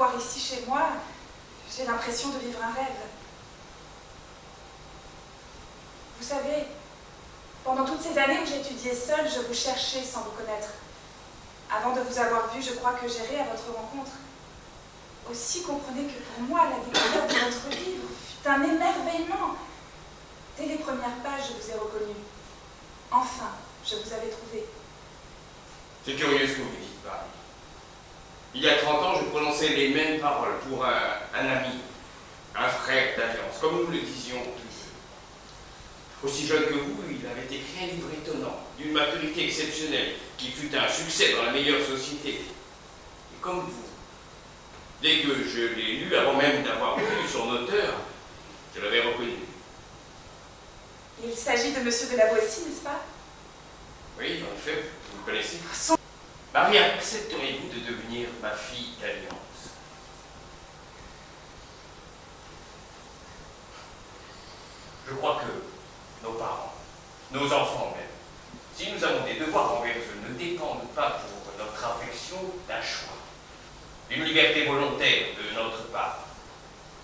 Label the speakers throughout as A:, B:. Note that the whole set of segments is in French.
A: voir ici chez moi, j'ai l'impression de vivre un rêve. Vous savez, pendant toutes ces années où j'étudiais seule, je vous cherchais sans vous connaître. Avant de vous avoir vu, je crois que j'irai à votre rencontre. Aussi, comprenez que pour moi, la découverte de votre livre fut un émerveillement. Dès les premières pages, je vous ai reconnu. Enfin, je vous avais trouvé.
B: C'est curieux ce que vous dites, Paris. Il y a 30 ans, je prononçais les mêmes paroles pour un ami, un frère d'alliance, comme nous le disions tous deux. Aussi jeune que vous, il avait écrit un livre étonnant, d'une maturité exceptionnelle, qui fut un succès dans la meilleure société. Et comme vous, dès que je l'ai lu, avant même d'avoir vu son auteur, je l'avais reconnu.
A: Il s'agit de Monsieur de la Boétie, n'est-ce pas?
B: Oui, en effet, vous le connaissez. Marie, accepteriez-vous de devenir ma fille d'alliance? Je crois que nos parents, nos enfants même, si nous avons des devoirs envers eux, ne dépendent pas pour notre affection d'un choix, d'une liberté volontaire de notre part.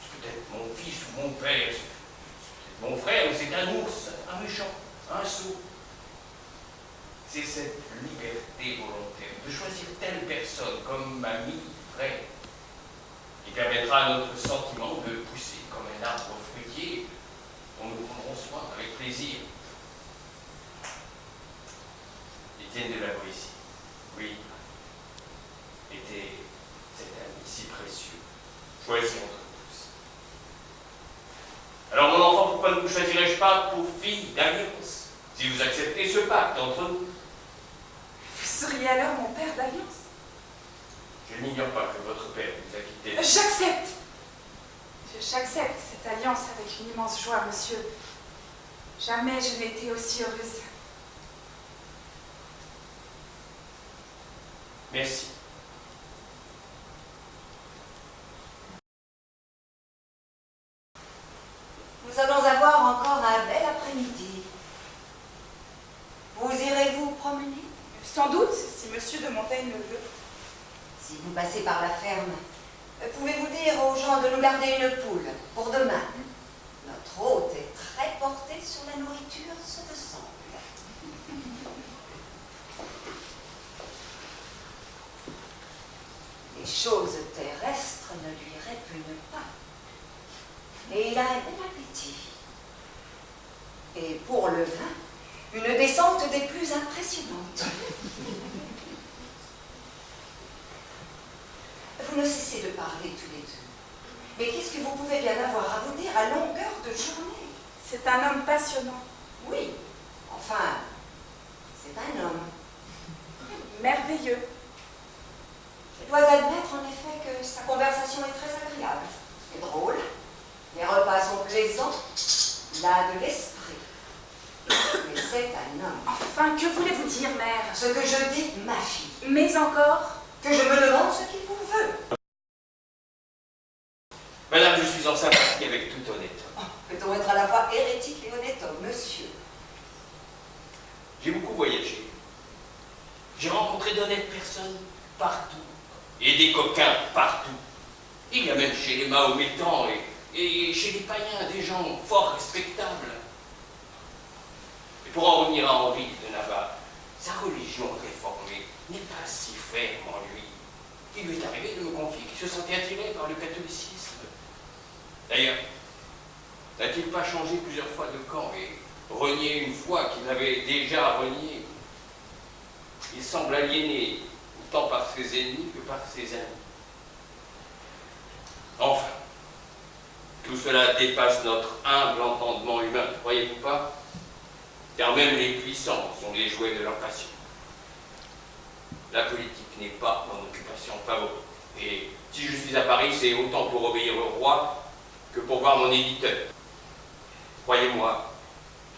B: C'est peut-être mon fils ou mon père, c'est peut-être mon frère, ou c'est un ours, un méchant, un sot. C'est cette liberté volontaire de choisir telle personne comme ami, frère, qui permettra à notre sentiment de pousser comme un arbre fruitier dont nous prendrons soin avec plaisir. Étienne de la Boétie, oui, était cet ami si précieux, choisi entre tous. Alors mon enfant, pourquoi ne vous choisirais-je pas pour fille d'alliance, si vous acceptez ce pacte entre nous?
A: Vous seriez alors mon père d'alliance?
B: Je n'ignore pas que votre père vous a quitté.
A: J'accepte! J'accepte cette alliance avec une immense joie, monsieur. Jamais je n'ai été aussi heureuse.
B: Merci.
C: Nous allons avoir encore un bel après-midi. Vous irez-vous promener?
A: Sans doute, si monsieur de Montaigne le veut.
C: Si vous passez par la ferme, pouvez-vous dire aux gens de nous garder une poule pour demain? Notre hôte est très porté sur la nourriture, ce me semble. Les choses terrestres ne lui répugnent pas. Et il a un bel appétit. Et pour le vin, une descente des plus impressionnantes. Vous ne cessez de parler tous les deux. Mais qu'est-ce que vous pouvez bien avoir à vous dire à longueur de journée?
A: C'est un homme passionnant.
C: Oui, enfin, c'est un homme.
A: Merveilleux.
C: Je dois admettre en effet que sa conversation est très agréable et drôle. Les repas sont plaisants. Il a de l'esprit. Mais c'est un homme.
A: Enfin, que voulez-vous dire, mère?
C: Ce que je dis, ma fille.
A: Mais encore?
C: Que je me demande ce qu'il vous veut.
B: Madame, je suis en sympathie avec tout honnête homme.
C: Peut-on être à la fois hérétique et honnête homme, monsieur?
B: J'ai beaucoup voyagé. J'ai rencontré d'honnêtes personnes partout. Et des coquins partout. Il y a même chez les Mahométans et chez les païens des gens fort respectables. Et pour en revenir à Henri de Navarre, sa religion réformée n'est pas si ferme en lui. Il lui est arrivé de me confier qu'il se sentait attiré par le catholicisme. D'ailleurs, n'a-t-il pas changé plusieurs fois de camp et renié une foi qu'il avait déjà reniée? Il semble aliéné autant par ses ennemis que par ses amis. Enfin, tout cela dépasse notre humble entendement humain, ne croyez-vous pas? Car même les puissants sont les jouets de leur passion. La politique n'est pas mon occupation favorite. Et si je suis à Paris, c'est autant pour obéir au roi que pour voir mon éditeur. Croyez-moi,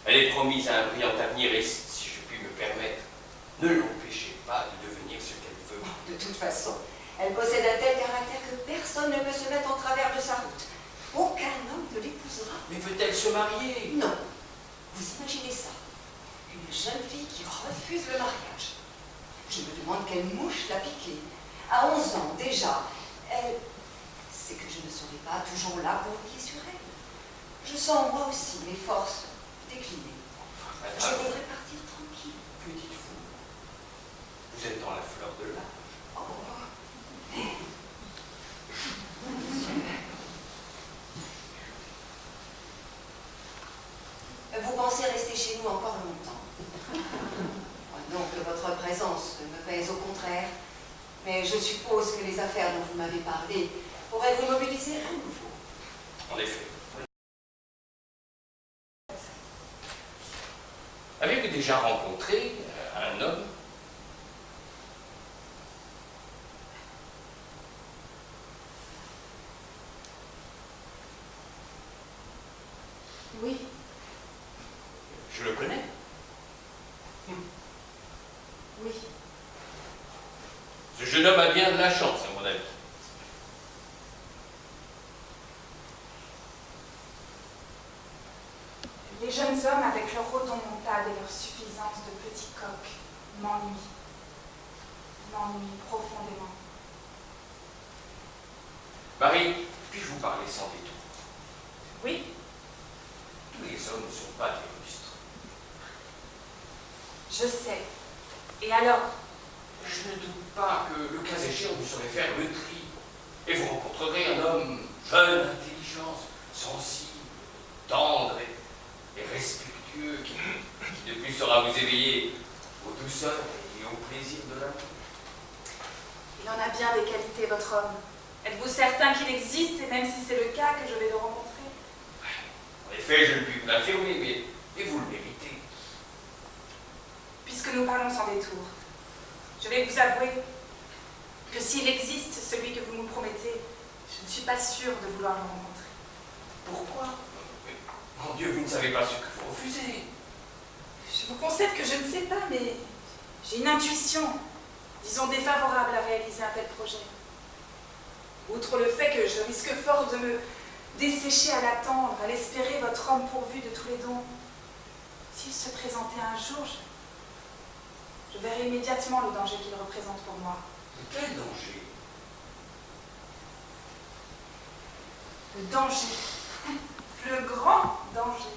B: elle est promise à un brillant avenir et, si je puis me permettre, ne l'empêchez pas de devenir ce qu'elle veut.
C: De toute façon, elle possède un tel caractère que personne ne peut se mettre en travers de sa route. Aucun homme ne l'épousera.
B: Mais veut-elle se marier?
C: Non. Vous imaginez ça? Une jeune fille qui refuse le mariage. Je me demande quelle mouche l'a piquée. À 11 ans déjà, c'est que je ne serai pas toujours là pour veiller sur elle. Je sens moi aussi mes forces décliner.
B: Enfin,
C: Je
B: madame,
C: voudrais partir tranquille.
B: que dites-vous? Vous êtes dans la fleur de l'âge.
C: Oh. Vous pensez rester chez nous encore longtemps? Non que votre présence me pèse, au contraire. Mais je suppose que les affaires dont vous m'avez parlé pourraient vous mobiliser à nouveau.
B: En effet. Avez-vous déjà rencontré un homme?
A: Oui.
B: Je le connais.
A: Oui.
B: Ce jeune homme a bien de la chance, à mon avis.
A: Les jeunes hommes, avec leur rodomontade et leur suffisance de petits coqs, m'ennuient. M'ennuient profondément.
B: Marie, puis-je vous parler sans détour?
A: Oui.
B: Tous les hommes ne sont pas des rustres.
A: Je sais. Et alors?
B: Je ne doute pas que, le cas échéant, vous saurez faire le tri. Et vous rencontrerez un homme jeune, intelligent, sensible, tendre et respectueux, qui de plus saura vous éveiller aux douceurs et au plaisir de l'amour.
A: Il en a bien des qualités, votre homme. Êtes-vous certain qu'il existe, et même si c'est le cas, que je vais le rencontrer?
B: En effet, je ne puis vous l'affirmer, mais vous le méritez.
A: Puisque nous parlons sans détour, je vais vous avouer que s'il existe celui que vous me promettez, je ne suis pas sûre de vouloir le rencontrer.
B: Pourquoi? Mon Dieu, vous ne savez pas ce que vous refusez.
A: Je vous concède que je ne sais pas, mais j'ai une intuition, disons défavorable à réaliser un tel projet. Outre le fait que je risque fort de me dessécher à l'attendre, à l'espérer, votre homme pourvu de tous les dons, s'il se présentait un jour, je verrais immédiatement le danger qu'il représente pour moi.
B: Quel danger?
A: Le danger, le grand danger.